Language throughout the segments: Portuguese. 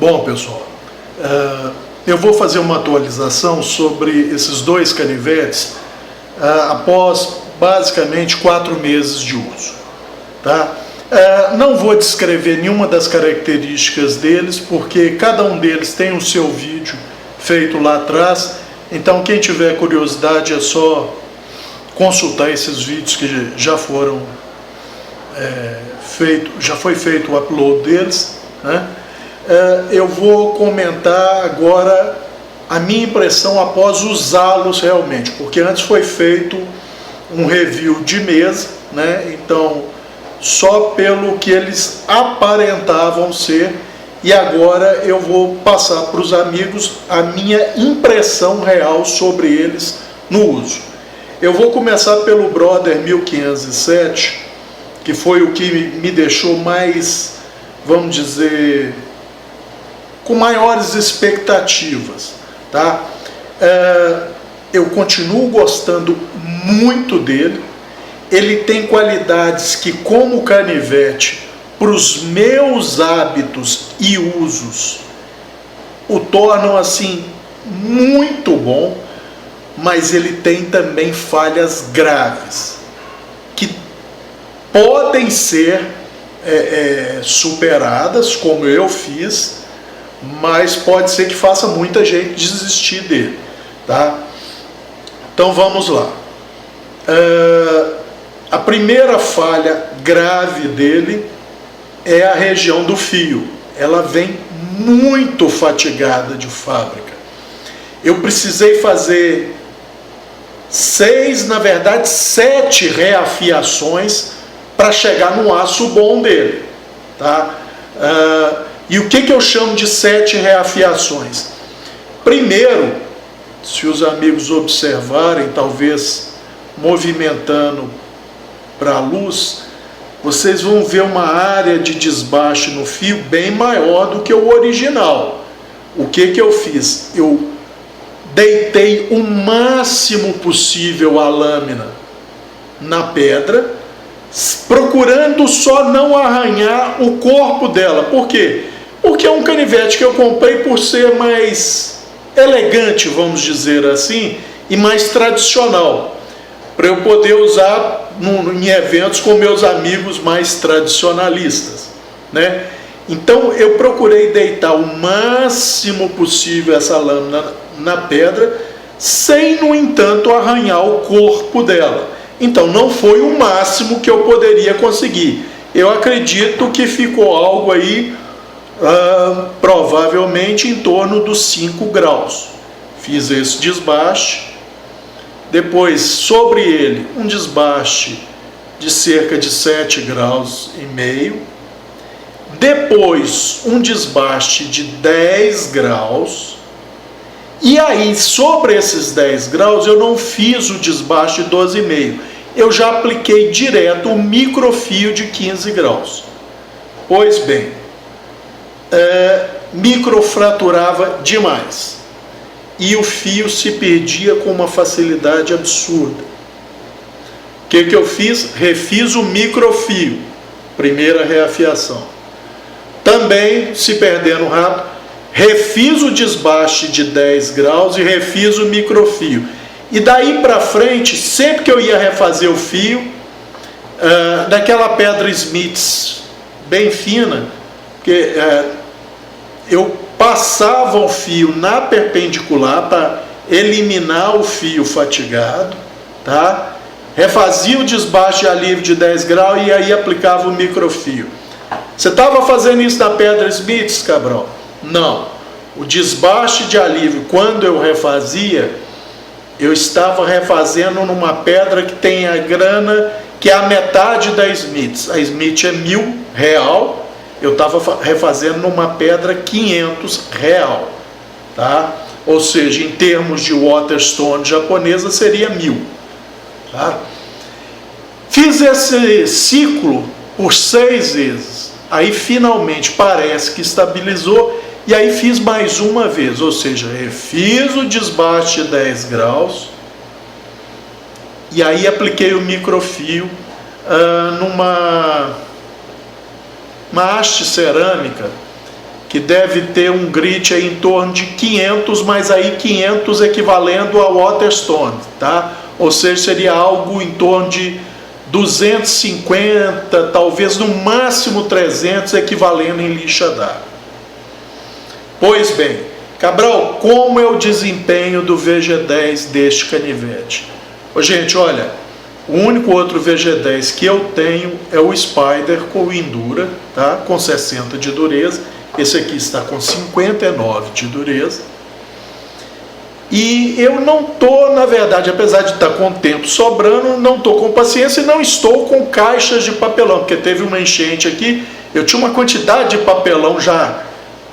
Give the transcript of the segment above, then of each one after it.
Bom, pessoal, eu vou fazer uma atualização sobre esses dois canivetes após basicamente 4 meses de uso, tá? Não vou descrever nenhuma das características deles, porque cada um deles tem o seu vídeo feito lá atrás, então quem tiver curiosidade é só consultar esses vídeos que já foram já foi feito o upload deles, né? Eu vou comentar agora a minha impressão após usá-los realmente, porque antes foi feito um review de mesa, né? Então só pelo que eles aparentavam ser, e agora eu vou passar para os amigos a minha impressão real sobre eles no uso. Eu vou começar pelo Brother 1507, que foi o que me deixou mais, vamos dizer, com maiores expectativas, tá? Eu continuo gostando muito dele. Ele tem qualidades que, como canivete, para os meus hábitos e usos, o tornam assim muito bom, mas ele tem também falhas graves que podem ser superadas, como eu fiz, mas pode ser que faça muita gente desistir dele, tá? Então vamos lá. A primeira falha grave dele é a região do fio. Ela vem muito fatigada de fábrica. Eu precisei fazer 7 reafiações para chegar no aço bom dele, tá? E o que eu chamo de 7 reafiações? Primeiro, se os amigos observarem, talvez movimentando para a luz, vocês vão ver uma área de desbaste no fio bem maior do que o original. O que eu fiz? Eu deitei o máximo possível a lâmina na pedra, procurando só não arranhar o corpo dela. Por quê? Porque é um canivete que eu comprei por ser mais elegante, vamos dizer assim, e mais tradicional, para eu poder usar em eventos com meus amigos mais tradicionalistas, né? Então eu procurei deitar o máximo possível essa lâmina na pedra, sem, no entanto, arranhar o corpo dela. Então não foi o máximo que eu poderia conseguir. Eu acredito que ficou algo aí, provavelmente em torno dos 5 graus. Fiz esse desbaste. Depois, sobre ele, um desbaste de cerca de 7,5 graus. Depois, um desbaste de 10 graus. E aí, sobre esses 10 graus, eu não fiz o desbaste de 12,5. Eu já apliquei direto o microfio de 15 graus. Pois bem, microfraturava demais. E o fio se perdia com uma facilidade absurda. O que eu fiz? Refiz o microfio, primeira reafiação. Também, se perdendo rápido, refiz o desbaste de 10 graus e refiz o microfio. E daí para frente, sempre que eu ia refazer o fio, daquela pedra Smiths bem fina, porque eu passava o fio na perpendicular para eliminar o fio fatigado, tá? Refazia o desbaste de alívio de 10 graus e aí aplicava o microfio. Você estava fazendo isso na pedra Smiths, Cabral? Não. O desbaste de alívio, quando eu refazia, eu estava refazendo numa pedra que tem a grana, que é a metade da Smiths. A Smiths é R$1.000. Eu estava refazendo numa pedra R$500, tá? Ou seja, em termos de Waterstone japonesa, seria 1.000, tá? Fiz esse ciclo por 6 vezes. Aí finalmente parece que estabilizou. E aí fiz mais uma vez, ou seja, refiz o desbaste de 10 graus. E aí apliquei o microfio numa haste cerâmica que deve ter um grit aí em torno de 500, mas aí 500 equivalendo ao Waterstone, tá? Ou seja, seria algo em torno de 250, talvez no máximo 300, equivalendo em lixa d'água. Pois bem, Cabral, como é o desempenho do VG10 deste canivete? Ô, gente, olha, o único outro VG10 que eu tenho é o Spyder com o Endura, tá? Com 60 de dureza. Esse aqui está com 59 de dureza. E eu não estou, na verdade, apesar de estar com tempo sobrando, não estou com paciência e não estou com caixas de papelão, porque teve uma enchente aqui, eu tinha uma quantidade de papelão já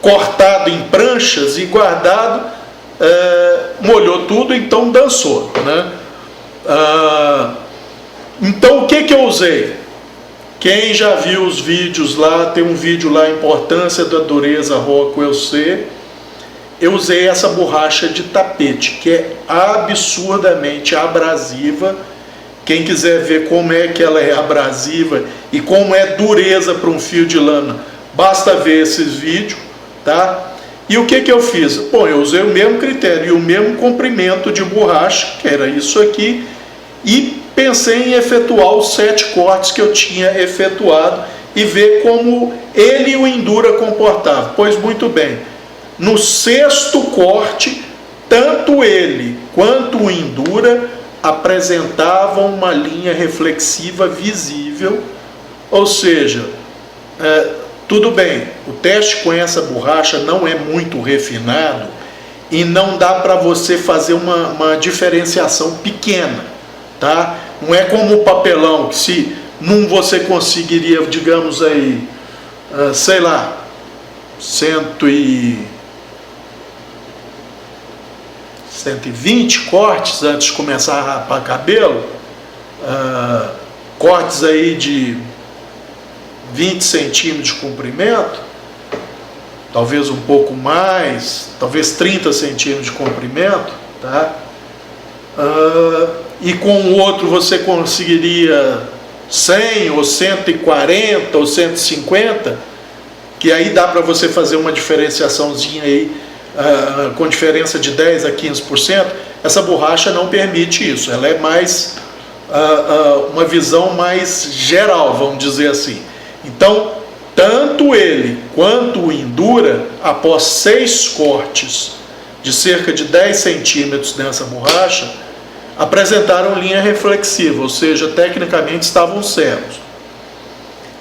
cortado em pranchas e guardado, molhou tudo, então dançou, né? Então, o que eu usei? Quem já viu os vídeos lá, tem um vídeo lá, Importância da Dureza Rockwell C. Eu usei essa borracha de tapete, que é absurdamente abrasiva. Quem quiser ver como é que ela é abrasiva e como é dureza para um fio de lana, basta ver esses vídeos, tá? E o que eu fiz? Bom, eu usei o mesmo critério e o mesmo comprimento de borracha, que era isso aqui, e pensei em efetuar os 7 cortes que eu tinha efetuado e ver como ele e o Endura comportavam. Pois muito bem, no 6º corte, tanto ele quanto o Endura apresentavam uma linha reflexiva visível, ou seja, tudo bem, o teste com essa borracha não é muito refinado e não dá para você fazer uma diferenciação pequena, tá? Não é como o papelão, que se não você conseguiria, digamos aí, sei lá, 120 cortes antes de começar a rapar cabelo, cortes aí de 20 centímetros de comprimento, talvez um pouco mais, talvez 30 centímetros de comprimento, tá? E com o outro você conseguiria 100 ou 140 ou 150, que aí dá para você fazer uma diferenciaçãozinha aí, com diferença de 10 a 15%. Essa borracha não permite isso, ela é mais uma visão mais geral, vamos dizer assim. Então, tanto ele quanto o Endura, após 6 cortes de cerca de 10 centímetros nessa borracha, apresentaram linha reflexiva, ou seja, tecnicamente estavam certos.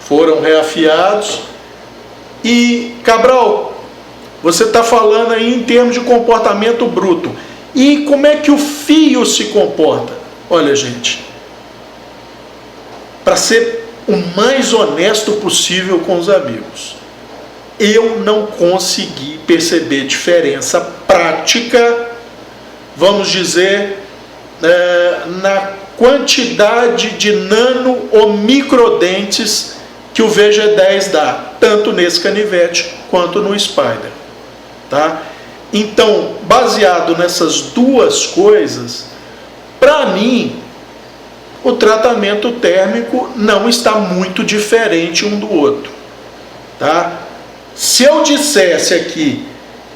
Foram reafiados. E, Cabral, você está falando aí em termos de comportamento bruto. E como é que o fio se comporta? Olha, gente, para ser o mais honesto possível com os amigos, eu não consegui perceber diferença prática, vamos dizer, na quantidade de nano ou microdentes que o VG10 dá, tanto nesse canivete quanto no Spyder, tá? Então, baseado nessas duas coisas, para mim, o tratamento térmico não está muito diferente um do outro, tá? Se eu dissesse aqui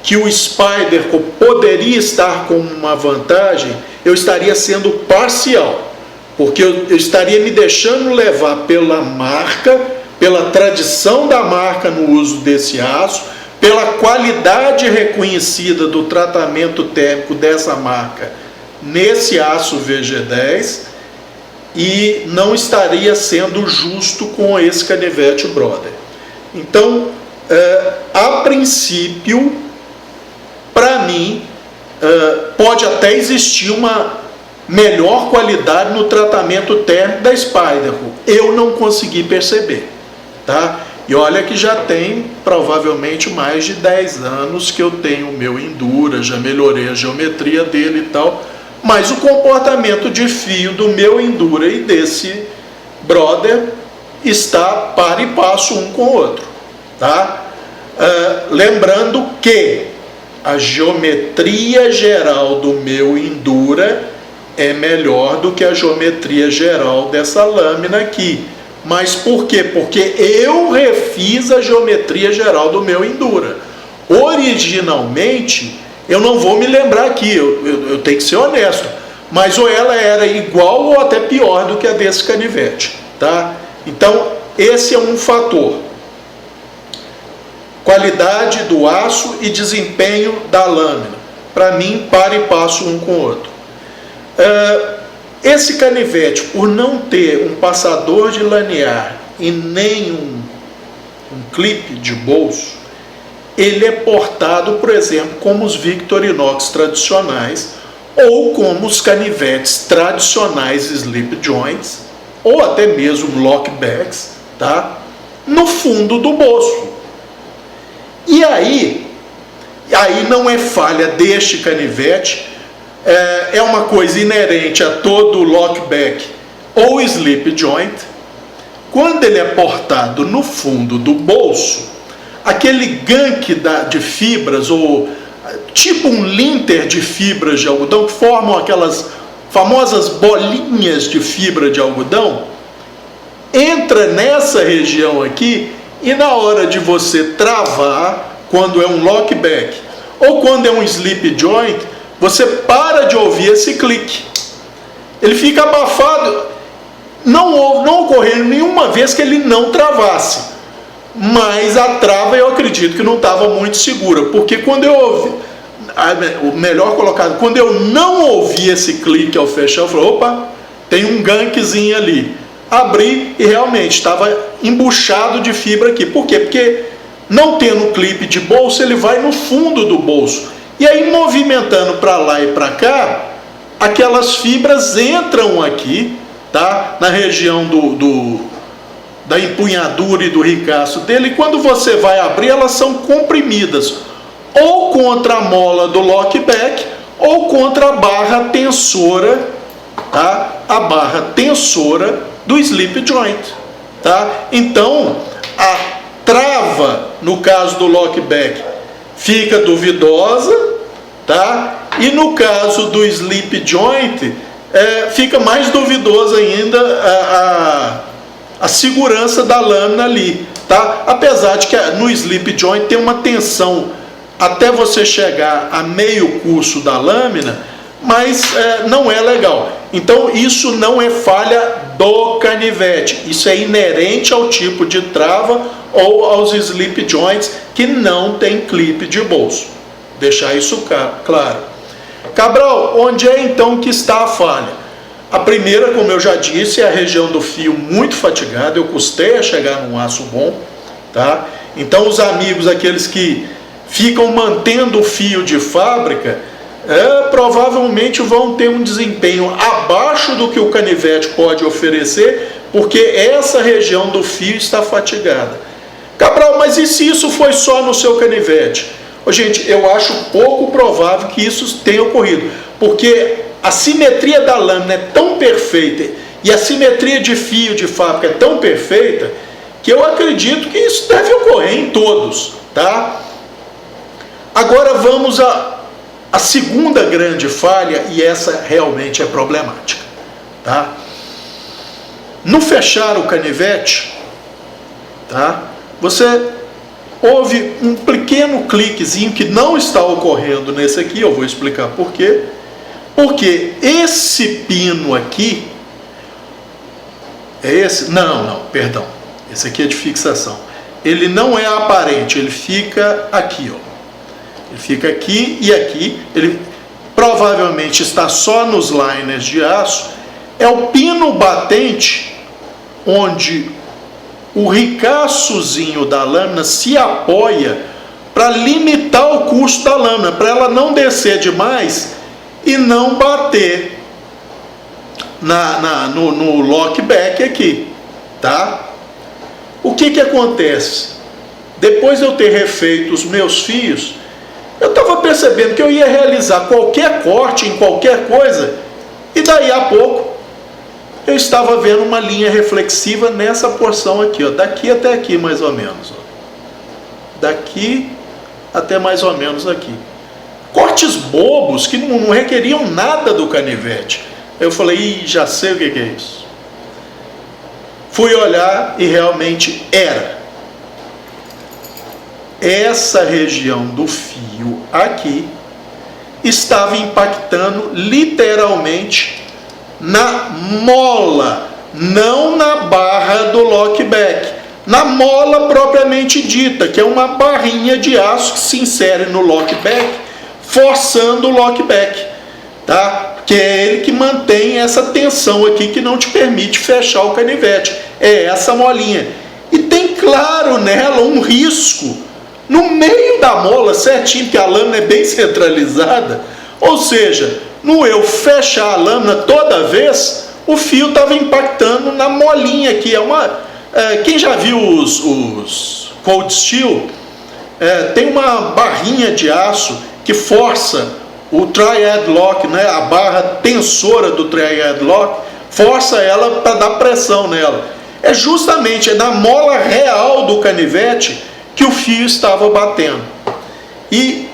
que o Spyder poderia estar com uma vantagem, eu estaria sendo parcial, porque eu estaria me deixando levar pela marca, pela tradição da marca no uso desse aço, pela qualidade reconhecida do tratamento térmico dessa marca nesse aço VG10, e não estaria sendo justo com esse canivete Brother. Então, a princípio, para mim, pode até existir uma melhor qualidade no tratamento térmico da Spyder. Eu não consegui perceber, tá? E olha que já tem provavelmente mais de 10 anos que eu tenho o meu Endura, já melhorei a geometria dele e tal, mas o comportamento de fio do meu Endura e desse Brother está par e passo um com o outro, tá? Lembrando que a geometria geral do meu Endura é melhor do que a geometria geral dessa lâmina aqui. Mas por quê? Porque eu refiz a geometria geral do meu Endura. originalmente, eu não vou me lembrar aqui, eu tenho que ser honesto, mas ou ela era igual ou até pior do que a desse canivete, tá? Então, esse é um fator. Qualidade do aço e desempenho da lâmina. Para mim, para e passo um com o outro. Esse canivete, por não ter um passador de laniar e nem um clipe de bolso, ele é portado, por exemplo, como os Victorinox tradicionais ou como os canivetes tradicionais slip joints ou até mesmo lockbacks, tá? No fundo do bolso. E aí não é falha deste canivete, é uma coisa inerente a todo lockback ou slip joint. Quando ele é portado no fundo do bolso, aquele gank de fibras, ou tipo um linter de fibras de algodão, que formam aquelas famosas bolinhas de fibra de algodão, entra nessa região aqui, e na hora de você travar, quando é um lockback ou quando é um slip joint, você para de ouvir esse clique. Ele fica abafado. Não ocorreu nenhuma vez que ele não travasse, mas a trava eu acredito que não estava muito segura, porque quando eu ouvi, melhor colocado, quando eu não ouvi esse clique ao fechar, eu falei, opa, tem um gankzinho ali. Abri e realmente estava embuchado de fibra aqui. Por quê? Porque não tendo clipe de bolso, ele vai no fundo do bolso. E aí, movimentando para lá e para cá, aquelas fibras entram aqui, tá? Na região da empunhadura e do ricaço dele. E quando você vai abrir, elas são comprimidas ou contra a mola do lockback ou contra a barra tensora, tá? A barra tensora do slip joint, tá? Então, a trava, no caso do lockback, fica duvidosa, tá? E no caso do slip joint, fica mais duvidosa ainda a segurança da lâmina ali, tá? Apesar de que no slip joint tem uma tensão até você chegar a meio curso da lâmina, mas não é legal. Então isso não é falha do canivete, isso é inerente ao tipo de trava ou aos slip joints que não tem clipe de bolso. Deixar isso claro. Cabral, onde é então que está a falha? A primeira, como eu já disse, é a região do fio muito fatigada. Eu custei a chegar num aço bom, tá? Então os amigos, aqueles que ficam mantendo o fio de fábrica, provavelmente vão ter um desempenho abaixo do que o canivete pode oferecer, porque essa região do fio está fatigada. Cabral, mas e se isso foi só no seu canivete? Gente, eu acho pouco provável que isso tenha ocorrido, porque a simetria da lâmina é tão perfeita e a simetria de fio de fábrica é tão perfeita que eu acredito que isso deve ocorrer em todos, tá? Agora vamos a segunda grande falha, e essa realmente é problemática, tá? No fechar o canivete, tá? Você ouve um pequeno cliquezinho que não está ocorrendo nesse aqui, eu vou explicar por quê. Porque esse pino aqui, é esse? Não, perdão, esse aqui é de fixação. Ele não é aparente, ele fica aqui, ó. Ele fica aqui e aqui, ele provavelmente está só nos liners de aço. É o pino batente onde o ricaçozinho da lâmina se apoia para limitar o curso da lâmina, para ela não descer demais e não bater no lockback aqui, tá? O que acontece? Depois de eu ter refeito os meus fios, eu estava percebendo que eu ia realizar qualquer corte em qualquer coisa, e daí a pouco eu estava vendo uma linha reflexiva nessa porção aqui, ó, daqui até aqui mais ou menos, ó. Daqui até mais ou menos aqui. Cortes bobos que não requeriam nada do canivete. Eu falei, já sei o que é isso. Fui olhar e realmente era. essa região do fio aqui estava impactando literalmente na mola, não na barra do lockback, na mola propriamente dita, que é uma barrinha de aço que se insere no lockback, forçando o lockback, tá? Que é ele que mantém essa tensão aqui que não te permite fechar o canivete, é essa molinha. E tem claro nela um risco no meio da mola certinho, porque a lâmina é bem centralizada, ou seja, no eu fechar a lâmina toda vez, o fio estava impactando na molinha aqui. Quem já viu os cold steel, tem uma barrinha de aço que força o triad lock, né, a barra tensora do triad lock, força ela para dar pressão nela. É justamente na mola real do canivete que o fio estava batendo. E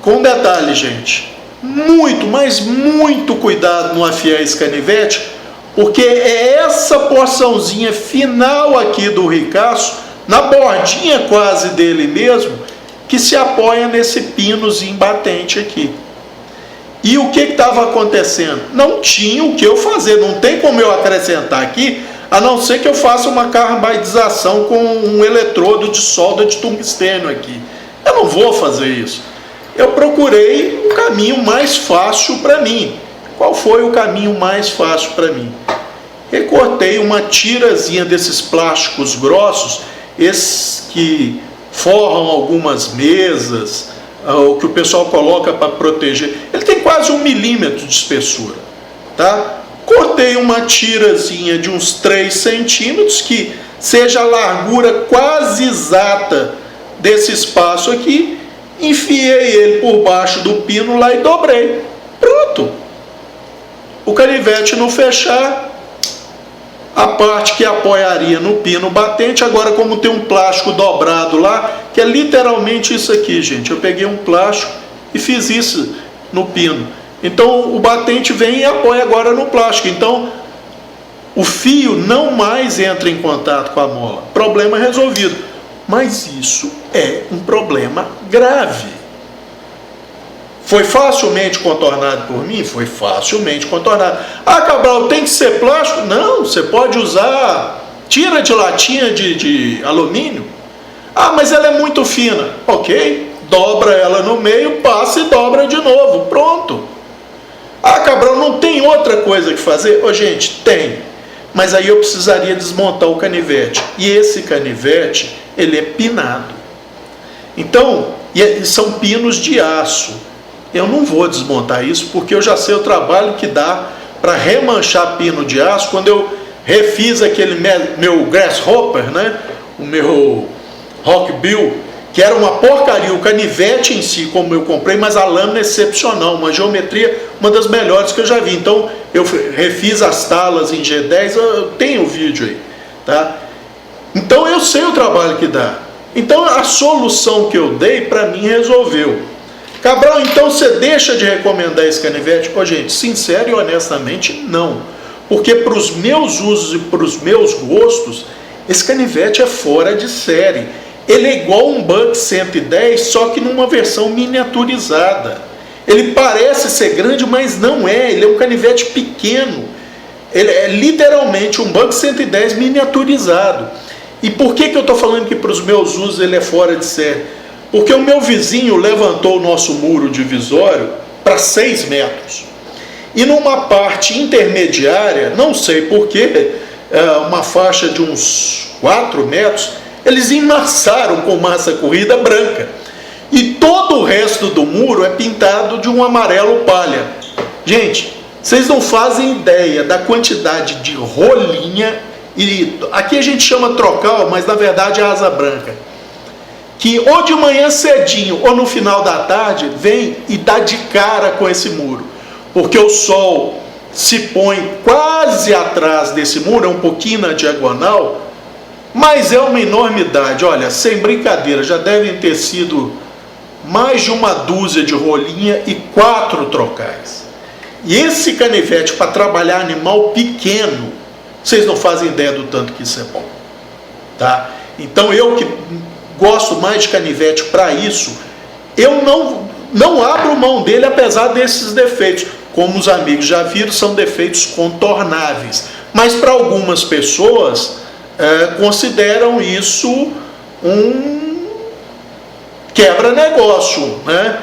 com detalhe, gente, muito, mas muito cuidado no afiar esse canivete, porque é essa porçãozinha final aqui do ricaço, na bordinha quase dele mesmo, que se apoia nesse pinozinho batente aqui. E o que estava acontecendo? Não tinha o que eu fazer, não tem como eu acrescentar aqui, a não ser que eu faça uma carbaidização com um eletrodo de solda de tungstênio aqui. Eu não vou fazer isso. Eu procurei um caminho mais fácil para mim. Qual foi o caminho mais fácil para mim? Recortei uma tirazinha desses plásticos grossos, esses que forram algumas mesas, o que o pessoal coloca para proteger. Ele tem quase 1 milímetro de espessura, tá? Cortei uma tirazinha de uns 3 centímetros, que seja a largura quase exata desse espaço aqui, enfiei ele por baixo do pino lá e dobrei. Pronto! O canivete não fechar, a parte que apoiaria no pino batente, agora como tem um plástico dobrado lá, que é literalmente isso aqui, gente. Eu peguei um plástico e fiz isso no pino. Então o batente vem e apoia agora no plástico. Então o fio não mais entra em contato com a mola. Problema resolvido. Mas isso é um problema grave. Foi facilmente contornado por mim? Foi facilmente contornado. Ah, Cabral, tem que ser plástico? Não, você pode usar tira de latinha de alumínio. Ah, mas ela é muito fina. Ok, dobra ela no meio, passa e dobra de novo. Pronto. Ah, Cabral, não tem outra coisa que fazer? Ô, gente, tem. Mas aí eu precisaria desmontar o canivete. E esse canivete, ele é pinado. Então, são pinos de aço. Eu não vou desmontar isso, porque eu já sei o trabalho que dá para remanchar pino de aço. Quando eu refiz aquele meu Grasshopper, né? O meu Rockbill, que era uma porcaria, o canivete em si, como eu comprei, mas a lâmina é excepcional, uma geometria, uma das melhores que eu já vi. Então, eu refiz as talas em G10, eu tenho o vídeo aí, tá? Então, eu sei o trabalho que dá. Então, a solução que eu dei, para mim, resolveu. Cabral, então você deixa de recomendar esse canivete? Pô, gente, sincero e honestamente, não. Porque para os meus usos e para os meus gostos, esse canivete é fora de série. Ele é igual um Buck 110, só que numa versão miniaturizada. Ele parece ser grande, mas não é. Ele é um canivete pequeno. Ele é literalmente um Buck 110 miniaturizado. E por que eu estou falando que para os meus usos ele é fora de série? Porque o meu vizinho levantou o nosso muro divisório para 6 metros. E numa parte intermediária, não sei porquê, uma faixa de uns 4 metros, eles enmassaram com massa corrida branca. E todo o resto do muro é pintado de um amarelo palha. Gente, vocês não fazem ideia da quantidade de rolinha, e aqui a gente chama trocal, mas na verdade é asa branca, que ou de manhã cedinho ou no final da tarde vem e dá de cara com esse muro, porque o sol se põe quase atrás desse muro, é um pouquinho na diagonal, mas é uma enormidade. Olha, sem brincadeira, já devem ter sido mais de uma dúzia de rolinha e 4 trocais. E esse canivete para trabalhar animal pequeno, vocês não fazem ideia do tanto que isso é bom, tá? Então eu que gosto mais de canivete para isso, eu não abro mão dele apesar desses defeitos. Como os amigos já viram, são defeitos contornáveis. Mas para algumas pessoas consideram isso um quebra-negócio, né?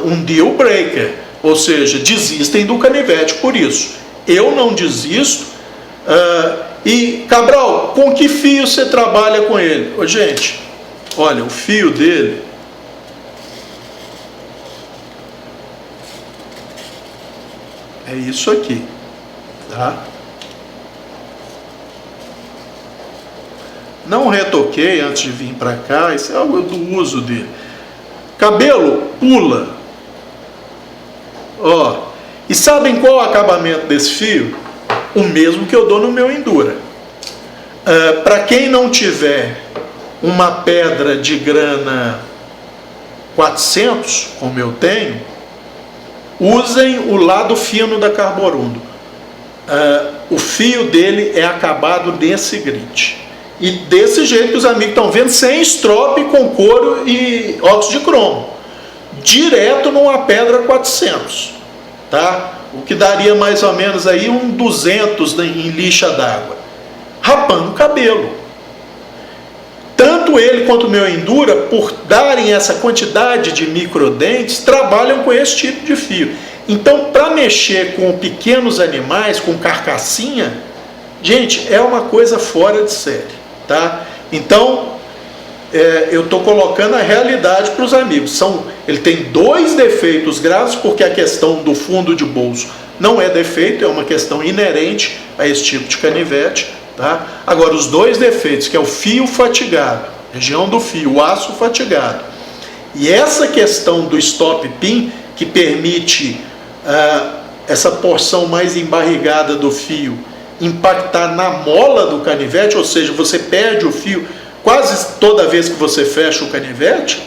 Um deal breaker, ou seja, desistem do canivete por isso. Eu não desisto. E Cabral, com que fio você trabalha com ele? Ô, gente, olha, o fio dele é isso aqui, tá? Não retoquei antes de vir para cá, isso é algo do uso dele. Cabelo pula. Ó, e sabem qual é o acabamento desse fio? O mesmo que eu dou no meu Endura. Para quem não tiver uma pedra de grana 400, como eu tenho, usem o lado fino da Carborundo. O fio dele é acabado nesse grit. E desse jeito que os amigos estão vendo, sem estrope, com couro e óxido de cromo. Direto numa pedra 400. Tá? O que daria mais ou menos aí um 200 em lixa d'água. Rapando o cabelo. Tanto ele quanto o meu Endura, por darem essa quantidade de microdentes, trabalham com esse tipo de fio. Então, para mexer com pequenos animais, com carcassinha, gente, é uma coisa fora de série, tá? Então, eu estou colocando a realidade para os amigos. Ele tem 2 defeitos graves, porque a questão do fundo de bolso não é defeito, é uma questão inerente a esse tipo de canivete, tá? Agora, os 2 defeitos, que é o fio fatigado, região do fio, o aço fatigado, e essa questão do stop pin, que permite essa porção mais embarrigada do fio impactar na mola do canivete, ou seja, você perde o fio quase toda vez que você fecha o canivete,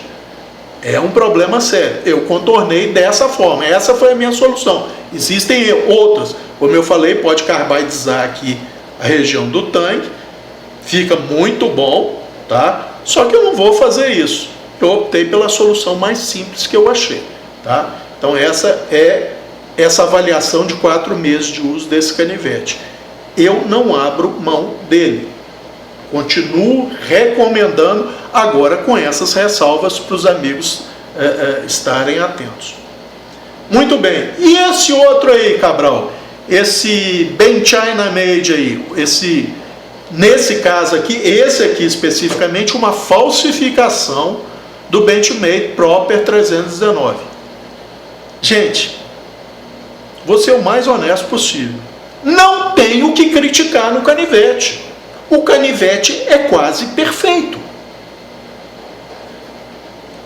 é um problema sério. Eu contornei dessa forma, essa foi a minha solução. Existem outras, como eu falei, pode carbidizar aqui a região do tanque, fica muito bom, tá? Só que eu não vou fazer isso. Eu optei pela solução mais simples que eu achei, tá? Então essa é essa avaliação de 4 meses de uso desse canivete. Eu não abro mão dele. Continuo recomendando, agora com essas ressalvas para os amigos estarem atentos. Muito bem. E esse outro aí, Cabral? Esse bem China Made aí, nesse caso aqui, esse aqui especificamente, uma falsificação do Benchmade Proper 319. Gente, vou ser o mais honesto possível. Não tenho o que criticar no canivete. O canivete é quase perfeito.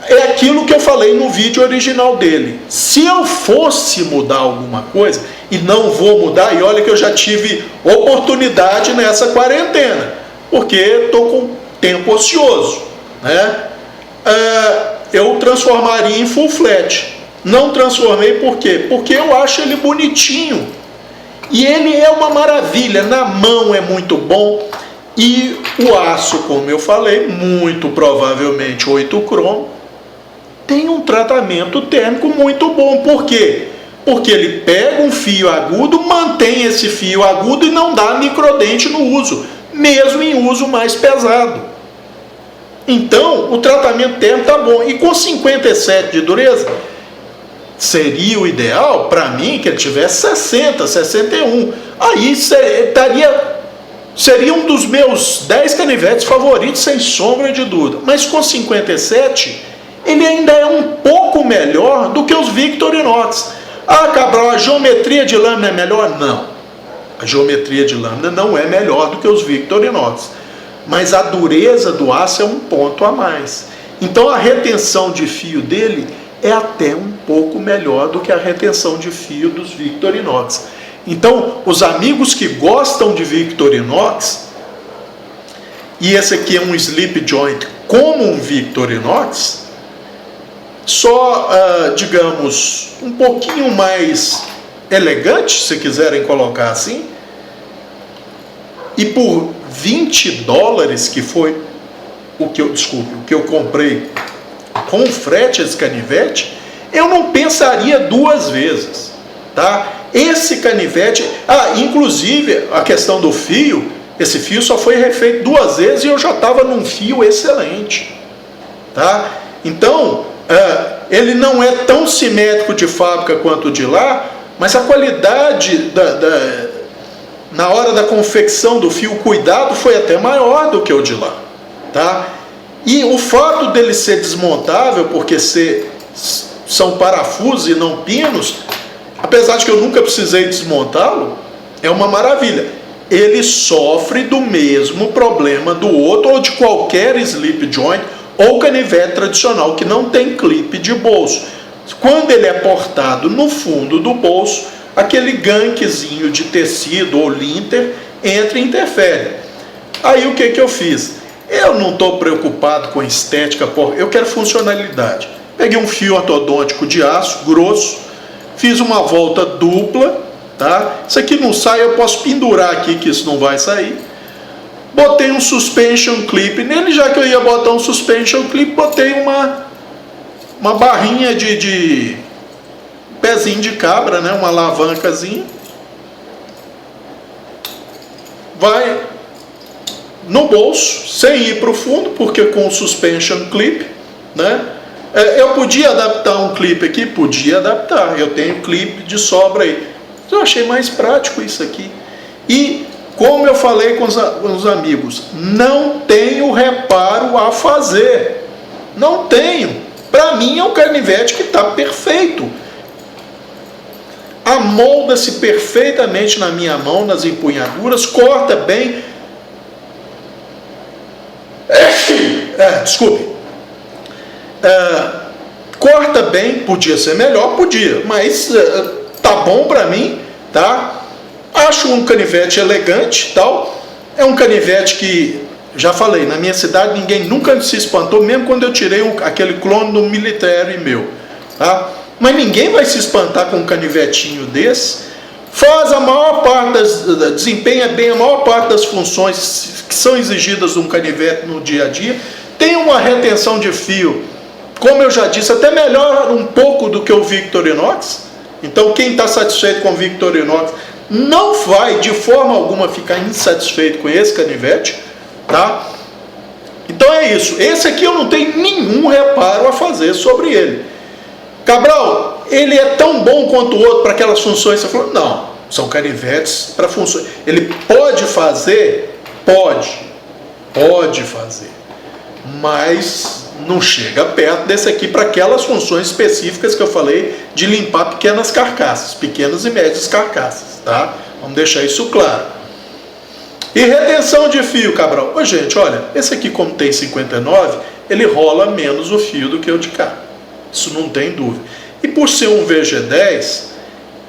É aquilo que eu falei no vídeo original dele. Se eu fosse mudar alguma coisa, e não vou mudar, e olha que eu já tive oportunidade nessa quarentena, porque estou com tempo ocioso, né? Eu transformaria em full flat. Não transformei por quê? Porque eu acho ele bonitinho. E ele é uma maravilha, na mão é muito bom. E o aço, como eu falei, muito provavelmente 8 cromo, tem um tratamento térmico muito bom. Por quê? Porque ele pega um fio agudo, mantém esse fio agudo e não dá microdente no uso, mesmo em uso mais pesado. Então, o tratamento térmico está bom. E com 57 de dureza, seria o ideal, para mim, que ele tivesse 60, 61. Aí seria um dos meus 10 canivetes favoritos, sem sombra de dúvida. Mas com 57, ele ainda é um pouco melhor do que os Victorinox. Ah, Cabral, a geometria de lâmina é melhor? Não. A geometria de lâmina não é melhor do que os Victorinox. Mas a dureza do aço é um ponto a mais. Então a retenção de fio dele é até um pouco melhor do que a retenção de fio dos Victorinox. Então, os amigos que gostam de Victorinox, e esse aqui é um slip joint como um Victorinox, só, digamos, um pouquinho mais elegante, se quiserem colocar assim, e por $20, que foi o que eu comprei com frete esse canivete, eu não pensaria duas vezes, tá? Esse canivete, inclusive a questão do fio, esse fio só foi refeito 2 vezes e eu já estava num fio excelente, tá? Então, ele não é tão simétrico de fábrica quanto o de lá, mas a qualidade na hora da confecção do fio, o cuidado foi até maior do que o de lá, tá? E o fato dele ser desmontável, porque são parafusos e não pinos, apesar de que eu nunca precisei desmontá-lo, é uma maravilha. Ele sofre do mesmo problema do outro ou de qualquer slip joint ou canivete tradicional que não tem clipe de bolso. Quando ele é portado no fundo do bolso, aquele ganquezinho de tecido ou linter entra e interfere. Aí o que eu fiz? Eu não estou preocupado com estética, eu quero funcionalidade. Peguei um fio ortodôntico de aço grosso, fiz uma volta dupla, tá? Isso aqui não sai, eu posso pendurar aqui que isso não vai sair. Botei um suspension clip nele, já que eu ia botar um suspension clip, botei uma barrinha de pezinho de cabra, né? Uma alavancazinha. Vai no bolso, sem ir para o fundo, porque com o suspension clip, né? Eu podia adaptar um clipe aqui? Podia adaptar, eu tenho clipe de sobra aí. Eu achei mais prático isso aqui. E, como eu falei com os amigos, não tenho reparo a fazer. Não tenho. Para mim é um canivete que está perfeito. Amolda-se perfeitamente na minha mão, nas empunhaduras, corta bem. Corta bem, podia ser melhor, podia, mas tá bom para mim, tá? Acho um canivete elegante, tal. É um canivete que, já falei, na minha cidade ninguém nunca se espantou, mesmo quando eu tirei aquele clone do Military meu, tá? Mas ninguém vai se espantar com um canivetinho desse. Faz a maior parte desempenha bem a maior parte das funções que são exigidas de um canivete no dia a dia. Tem uma retenção de fio, como eu já disse, até melhor um pouco do que o Victorinox. Então quem está satisfeito com o Victorinox não vai de forma alguma ficar insatisfeito com esse canivete, tá? Então é isso. Esse aqui eu não tenho nenhum reparo a fazer sobre ele. Cabral, ele é tão bom quanto o outro para aquelas funções? Você falou, não, são canivetes para funções. Ele pode fazer? Pode fazer, mas não chega perto desse aqui para aquelas funções específicas que eu falei de limpar pequenas carcaças, pequenas e médias carcaças, tá? Vamos deixar isso claro. E retenção de fio, Cabral? Ô, gente, olha, esse aqui como tem 59, ele rola menos o fio do que o de cá. Isso não tem dúvida. E por ser um VG10,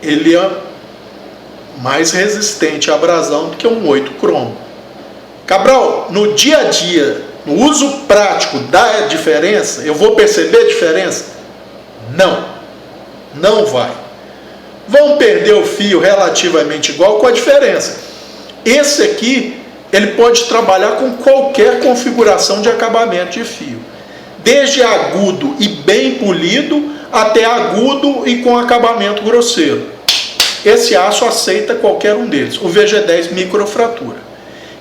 ele é mais resistente à abrasão do que um 8 cromo. Cabral, no dia a dia, no uso prático, dá diferença? Eu vou perceber diferença? Não vai. Vão perder o fio relativamente igual, com a diferença. Esse aqui, ele pode trabalhar com qualquer configuração de acabamento de fio. Desde agudo e bem polido, até agudo e com acabamento grosseiro. Esse aço aceita qualquer um deles. O VG10 microfratura.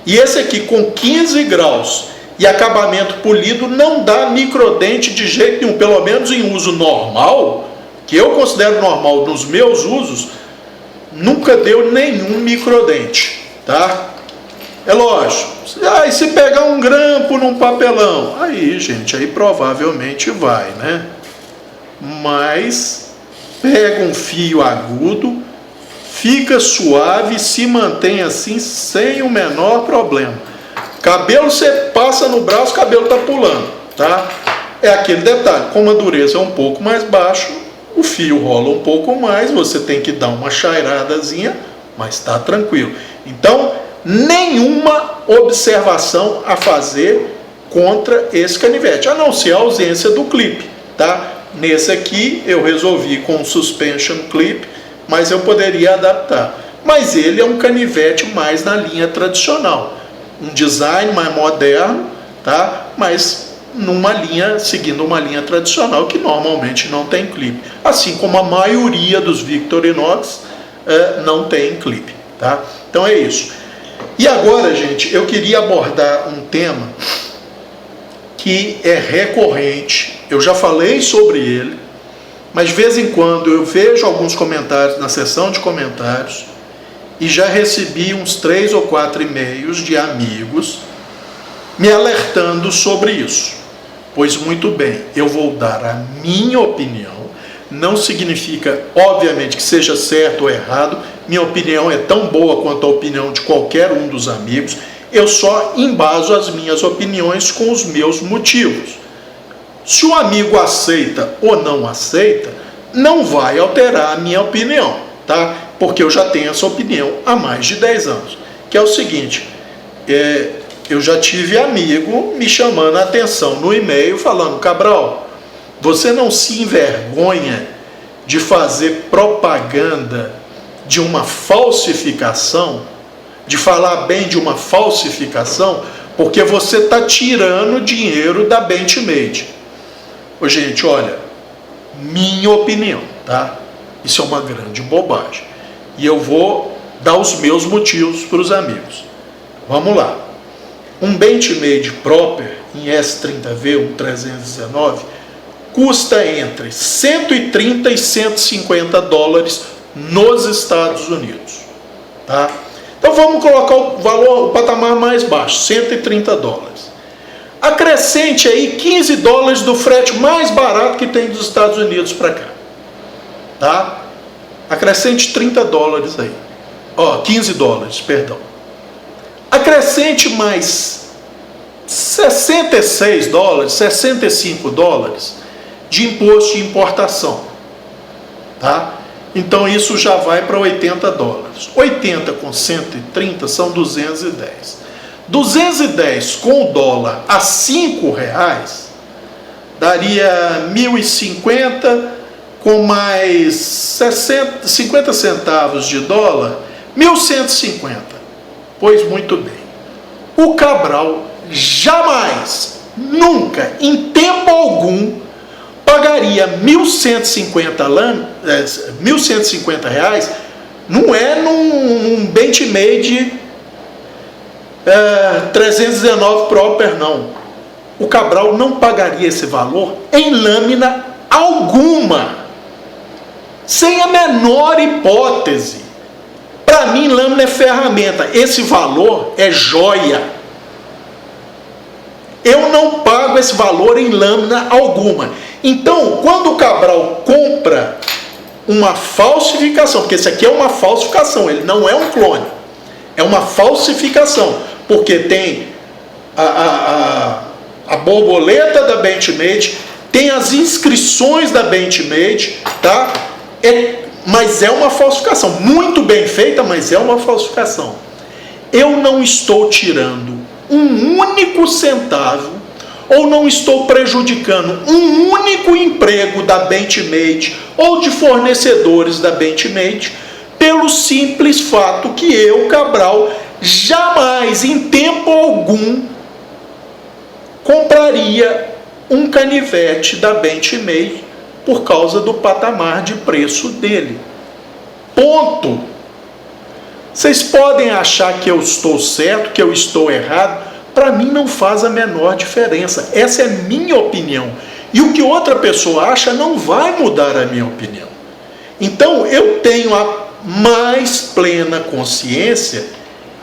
E esse aqui com 15 graus e acabamento polido não dá microdente de jeito nenhum. Pelo menos em uso normal, que eu considero normal nos meus usos, nunca deu nenhum microdente, tá? É lógico. E se pegar um grampo num papelão, aí, gente, aí provavelmente vai, né? Mas pega um fio agudo, fica suave e se mantém assim sem o menor problema. Cabelo você passa no braço, o cabelo tá pulando, tá? É aquele detalhe, como a dureza é um pouco mais baixo, o fio rola um pouco mais, você tem que dar uma chairadazinha, mas tá tranquilo. Então, nenhuma observação a fazer contra esse canivete, a não ser a ausência do clipe, tá? Nesse aqui eu resolvi com o suspension clip, mas eu poderia adaptar. Mas ele é um canivete mais na linha tradicional, um design mais moderno, tá? Mas seguindo uma linha tradicional que normalmente não tem clipe, assim como a maioria dos Victorinox não tem clipe, tá? Então é isso. E agora, gente, eu queria abordar um tema que é recorrente, eu já falei sobre ele, mas de vez em quando eu vejo alguns comentários na seção de comentários e já recebi uns 3 ou 4 e-mails de amigos me alertando sobre isso. Pois muito bem, eu vou dar a minha opinião, não significa, obviamente, que seja certo ou errado, minha opinião é tão boa quanto a opinião de qualquer um dos amigos, eu só embaso as minhas opiniões com os meus motivos. Se o amigo aceita ou não aceita, não vai alterar a minha opinião, tá? Porque eu já tenho essa opinião há mais de 10 anos, que é o seguinte, eu já tive amigo me chamando a atenção no e-mail, falando: Cabral, você não se envergonha de fazer propaganda de uma falsificação, de falar bem de uma falsificação, porque você está tirando dinheiro da Benchmade. Ô, gente, olha, minha opinião, tá? Isso é uma grande bobagem. E eu vou dar os meus motivos para os amigos. Vamos lá. Um Benchmade Proper em S30V, um 319, custa entre 130 e 150 dólares nos Estados Unidos, tá? Então vamos colocar o valor, o patamar mais baixo, 130 dólares. Acrescente aí 15 dólares do frete mais barato que tem dos Estados Unidos para cá, tá? Acrescente 30 dólares aí, 15 dólares, perdão. Acrescente mais 66 dólares, 65 dólares de imposto de importação, tá? Então isso já vai para 80 dólares. 80 com 130 são 210. 210 com o dólar a R$5 daria 1.050, com mais 50 centavos de dólar, 1.150. Pois muito bem. O Cabral jamais, nunca, em tempo algum, pagaria 1.150 reais, não é num Benchmade 319 Proper, não. O Cabral não pagaria esse valor em lâmina alguma, sem a menor hipótese. Para mim, lâmina é ferramenta, esse valor é joia. Eu não pago esse valor em lâmina alguma. Então, quando o Cabral compra uma falsificação, porque esse aqui é uma falsificação, ele não é um clone, é uma falsificação, porque tem a borboleta da Benchmade, tem as inscrições da Benchmade, tá? Mas é uma falsificação, muito bem feita, mas é uma falsificação. Eu não estou tirando um único centavo, ou não estou prejudicando um único emprego da Benchmade ou de fornecedores da Benchmade, pelo simples fato que eu, Cabral, jamais, em tempo algum, compraria um canivete da Benchmade por causa do patamar de preço dele. Ponto. Vocês podem achar que eu estou certo, que eu estou errado, para mim não faz a menor diferença. Essa é minha opinião. E o que outra pessoa acha não vai mudar a minha opinião. Então eu tenho a mais plena consciência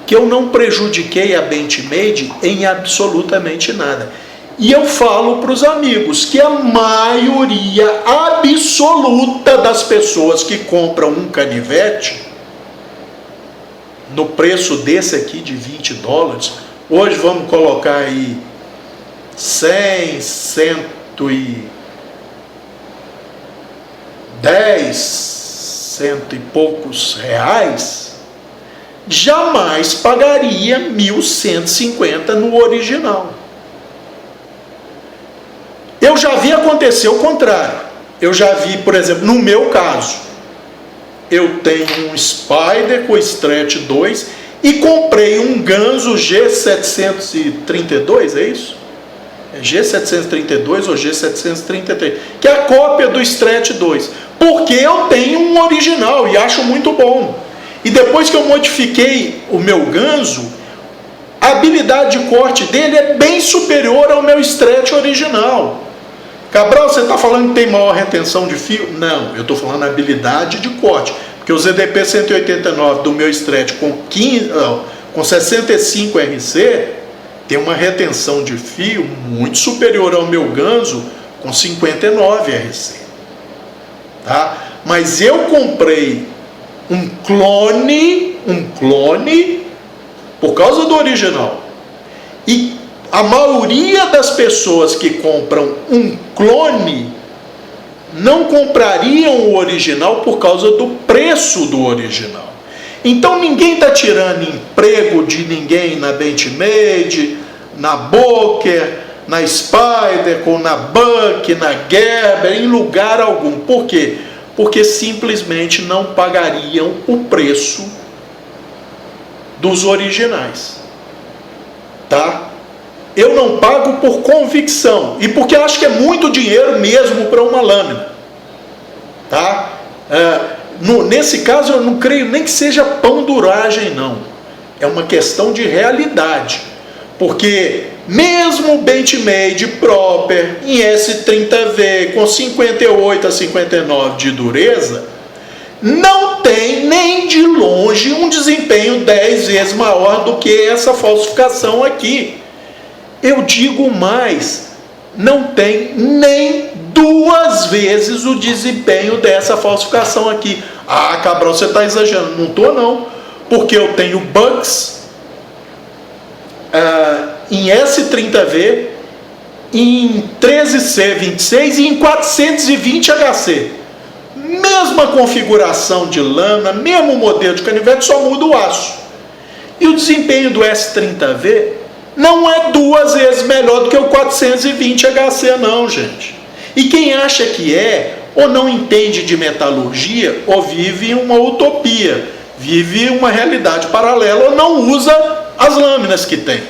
que eu não prejudiquei a Benchmade em absolutamente nada. E eu falo para os amigos que a maioria absoluta das pessoas que compram um canivete, no preço desse aqui de 20 dólares, hoje vamos colocar aí 100, 110, cento e poucos reais, jamais pagaria 1.150 no original. Eu já vi acontecer o contrário. Eu já vi, por exemplo, no meu caso, eu tenho um Spider com Stretch 2 e comprei um Ganzo G732, é isso? G732 ou G733, que é a cópia do Stretch 2, porque eu tenho um original e acho muito bom. E depois que eu modifiquei o meu ganso, a habilidade de corte dele é bem superior ao meu Stretch original. Cabral, você está falando que tem maior retenção de fio? Não, eu estou falando habilidade de corte, porque o ZDP 189 do meu Stretch com 65 RC tem uma retenção de fio muito superior ao meu ganso com 59 RC. Tá? Mas eu comprei um clone por causa do original. E a maioria das pessoas que compram um clone não comprariam o original por causa do preço do original. Então ninguém está tirando emprego de ninguém na Benchmade, na Boker, na Spyderco, na Buck, na Gerber, em lugar algum. Por quê? Porque simplesmente não pagariam o preço dos originais. Tá? Eu não pago por convicção e porque acho que é muito dinheiro mesmo para uma lâmina. Tá? Nesse caso eu não creio nem que seja panduragem, não. É uma questão de realidade. Porque mesmo o Benchmade Proper em S30V com 58 a 59 de dureza, não tem nem de longe um desempenho 10 vezes maior do que essa falsificação aqui. Eu digo mais, não tem nem 2 vezes o desempenho dessa falsificação aqui. Ah, Cabral, você está exagerando. Não estou, não. Porque eu tenho bugs em S30V, em 13C26 e em 420 HC. Mesma configuração de lâmina, mesmo modelo de canivete, só muda o aço. E o desempenho do S30V não é 2 vezes melhor do que o 420 HC, não, gente. E quem acha que é, ou não entende de metalurgia, ou vive uma utopia, vive uma realidade paralela, ou não usa as lâminas que tem.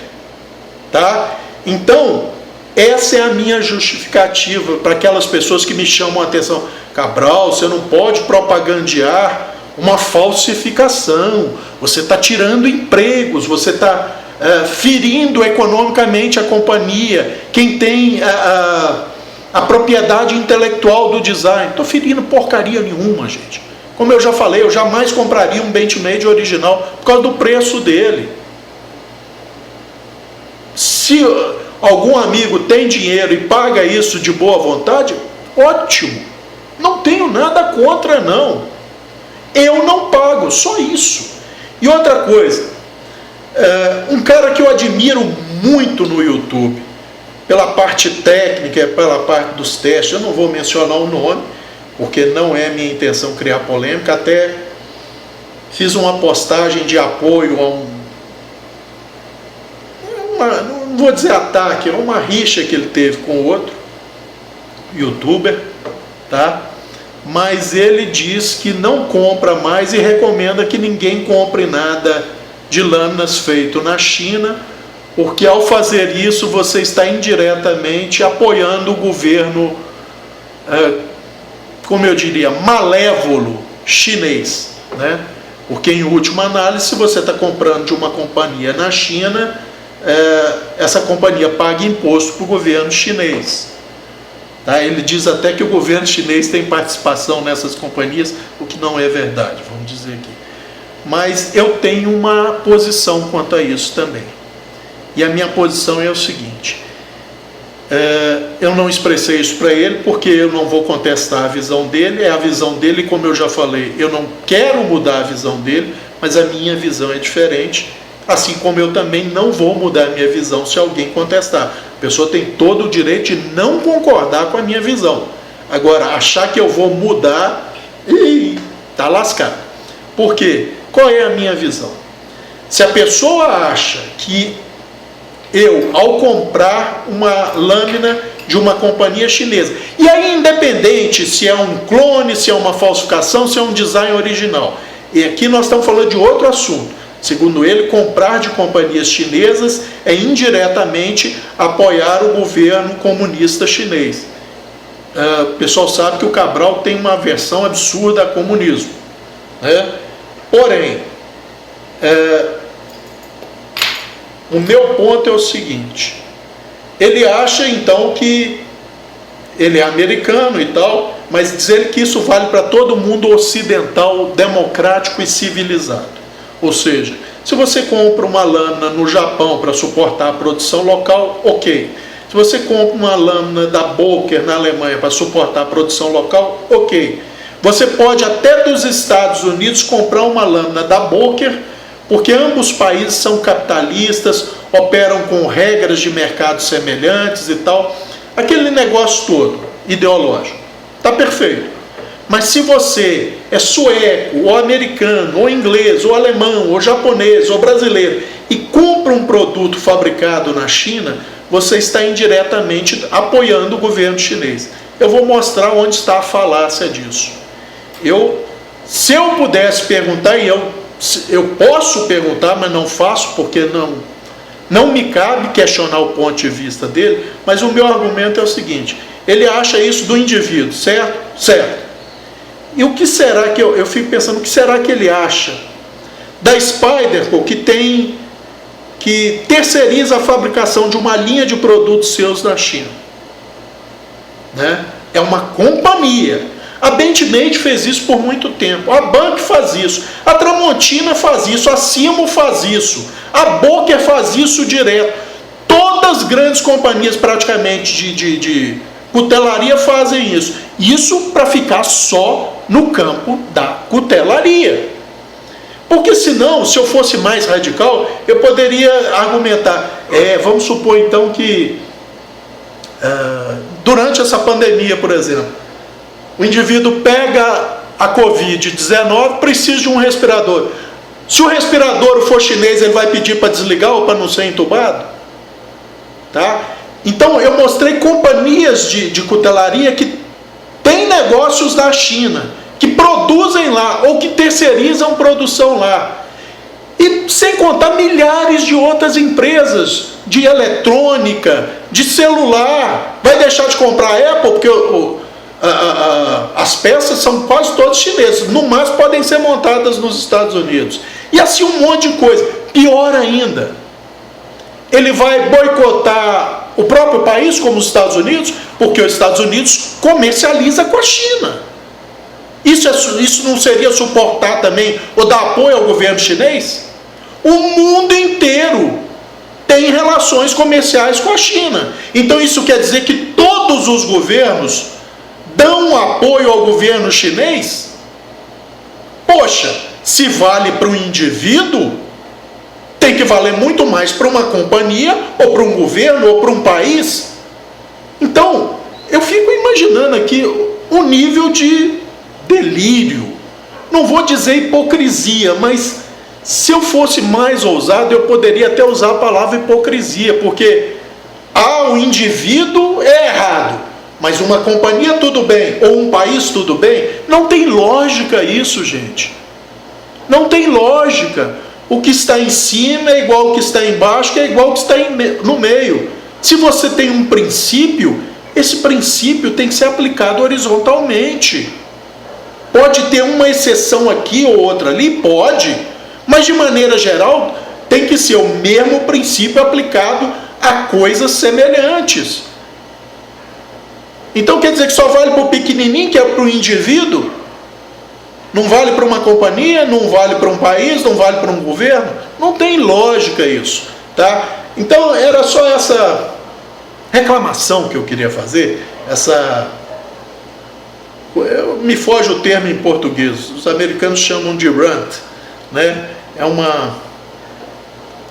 Tá? Então, essa é a minha justificativa para aquelas pessoas que me chamam a atenção. Cabral, você não pode propagandear uma falsificação, você está tirando empregos, você está ferindo economicamente a companhia, quem tem a propriedade intelectual do design. Estou ferindo porcaria nenhuma, gente. Como eu já falei, eu jamais compraria um Benchmade original por causa do preço dele. Se algum amigo tem dinheiro e paga isso de boa vontade, ótimo. Não tenho nada contra, não. Eu não pago, só isso. E outra coisa, um cara que eu admiro muito no YouTube, pela parte técnica, pela parte dos testes, eu não vou mencionar o nome, porque não é minha intenção criar polêmica, até fiz uma postagem de apoio a não vou dizer ataque, é uma rixa que ele teve com outro youtuber, tá? Mas ele diz que não compra mais e recomenda que ninguém compre nada de lâminas feito na China, porque ao fazer isso você está indiretamente apoiando o governo, como eu diria, malévolo chinês, né? Porque em última análise, se você está comprando de uma companhia na China, essa companhia paga imposto para o governo chinês. Tá? Ele diz até que o governo chinês tem participação nessas companhias, o que não é verdade, vamos dizer aqui. Mas eu tenho uma posição quanto a isso também. E a minha posição é o seguinte, eu não expressei isso para ele porque eu não vou contestar a visão dele, é a visão dele, como eu já falei, eu não quero mudar a visão dele, mas a minha visão é diferente, assim como eu também não vou mudar a minha visão se alguém contestar. A pessoa tem todo o direito de não concordar com a minha visão. Agora, achar que eu vou mudar, tá lascado. Por quê? Qual é a minha visão? Se a pessoa acha que eu, ao comprar uma lâmina de uma companhia chinesa, e aí independente se é um clone, se é uma falsificação, se é um design original, e aqui nós estamos falando de outro assunto, Segundo ele, comprar de companhias chinesas é indiretamente apoiar o governo comunista chinês. O pessoal sabe que o Cabral tem uma aversão absurda a comunismo, né? Porém, o meu ponto é o seguinte: ele acha então que ele é americano e tal, mas diz ele que isso vale para todo mundo ocidental, democrático e civilizado. Ou seja, se você compra uma lâmina no Japão para suportar a produção local, ok. Se você compra uma lâmina da Boker na Alemanha para suportar a produção local, ok. Você pode até dos Estados Unidos comprar uma lâmina da Boker, porque ambos os países são capitalistas, operam com regras de mercado semelhantes e tal. Aquele negócio todo, ideológico, está perfeito. Mas se você é sueco, ou americano, ou inglês, ou alemão, ou japonês, ou brasileiro, e compra um produto fabricado na China, você está indiretamente apoiando o governo chinês. Eu vou mostrar onde está a falácia disso. Se eu pudesse perguntar, e eu posso perguntar, mas não faço, porque não me cabe questionar o ponto de vista dele, mas o meu argumento é o seguinte: ele acha isso do indivíduo, certo? Certo. E o que será que eu fico pensando, o que será que ele acha da Spyderco, que terceiriza a fabricação de uma linha de produtos seus na China? Né? É uma companhia. A Benchmade fez isso por muito tempo, a Bank faz isso, a Tramontina faz isso, a Simo faz isso, a Boker faz isso direto. Todas as grandes companhias praticamente de cutelaria fazem isso. Isso para ficar só no campo da cutelaria. Porque senão, se eu fosse mais radical, eu poderia argumentar, vamos supor então que durante essa pandemia, por exemplo, o indivíduo pega a Covid-19, precisa de um respirador. Se o respirador for chinês, ele vai pedir para desligar ou para não ser entubado? Tá? Então eu mostrei companhias de cutelaria que têm negócios na China, que produzem lá ou que terceirizam produção lá. E sem contar milhares de outras empresas de eletrônica, de celular. Vai deixar de comprar a Apple porque as peças são quase todas chinesas. No máximo podem ser montadas nos Estados Unidos. E assim um monte de coisa. Pior ainda, ele vai boicotar o próprio país, como os Estados Unidos, porque os Estados Unidos comercializa com a China. Isso não seria suportar também ou dar apoio ao governo chinês? O mundo inteiro tem relações comerciais com a China. Então isso quer dizer que todos os governos dão apoio ao governo chinês? Poxa, se vale para o indivíduo, tem que valer muito mais para uma companhia, ou para um governo, ou para um país. Então, eu fico imaginando aqui o nível de delírio. Não vou dizer hipocrisia, mas se eu fosse mais ousado, eu poderia até usar a palavra hipocrisia, porque o indivíduo é errado, mas uma companhia tudo bem, ou um país tudo bem. Não tem lógica isso, gente. Não tem lógica. O que está em cima é igual ao que está embaixo, que é igual ao que está no meio. Se você tem um princípio, esse princípio tem que ser aplicado horizontalmente. Pode ter uma exceção aqui ou outra ali? Pode. Mas de maneira geral, tem que ser o mesmo princípio aplicado a coisas semelhantes. Então quer dizer que só vale para o pequenininho, que é para o indivíduo? Não vale para uma companhia, não vale para um país, não vale para um governo? Não tem lógica isso, tá? Então era só essa reclamação que eu queria fazer, me foge o termo em português, os americanos chamam de rant, né? É uma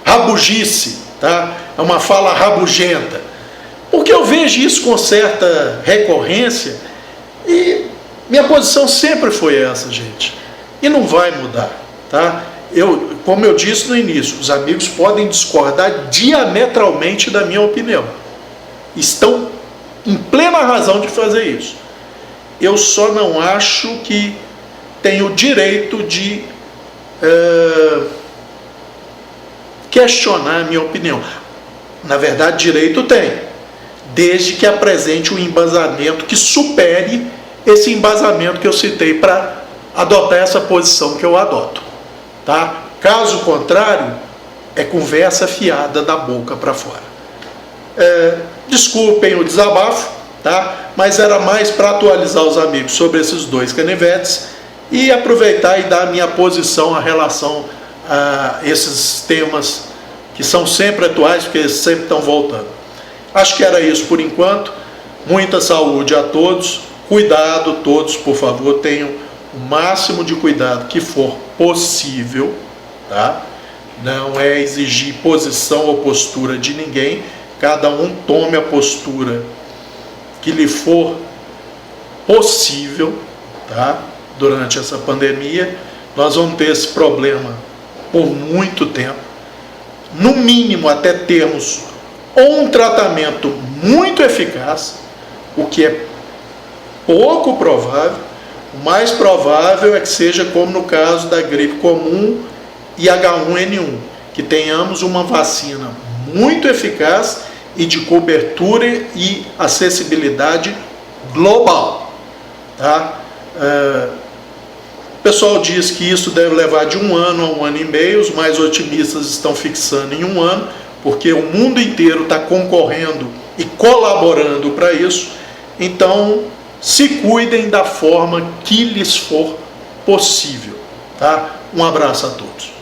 rabugice, tá? É uma fala rabugenta, porque eu vejo isso com certa recorrência e minha posição sempre foi essa, gente, e não vai mudar, tá? Como eu disse no início, os amigos podem discordar diametralmente da minha opinião, estão em plena razão de fazer isso. Eu só não acho que tenho o direito de questionar a minha opinião. Na verdade, direito tem, desde que apresente um embasamento que supere esse embasamento que eu citei para adotar essa posição que eu adoto, tá? Caso contrário, é conversa fiada da boca para fora. Desculpem o desabafo, tá? Mas era mais para atualizar os amigos sobre esses dois canivetes e aproveitar e dar a minha posição em relação a esses temas que são sempre atuais, porque eles sempre estão voltando. Acho que era isso por enquanto. Muita saúde a todos. Cuidado, todos, por favor, tenham o máximo de cuidado que for possível, tá? Não é exigir posição ou postura de ninguém. Cada um tome a postura que lhe for possível, tá? Durante essa pandemia. Nós vamos ter esse problema por muito tempo. No mínimo até termos um tratamento muito eficaz, o que é pouco provável. O mais provável é que seja como no caso da gripe comum e H1N1, que tenhamos uma vacina muito eficaz e de cobertura e acessibilidade global, tá? O pessoal diz que isso deve levar de 1 ano a 1 ano e meio, os mais otimistas estão fixando em 1 ano, porque o mundo inteiro está concorrendo e colaborando para isso. Então, se cuidem da forma que lhes for possível, tá? Um abraço a todos.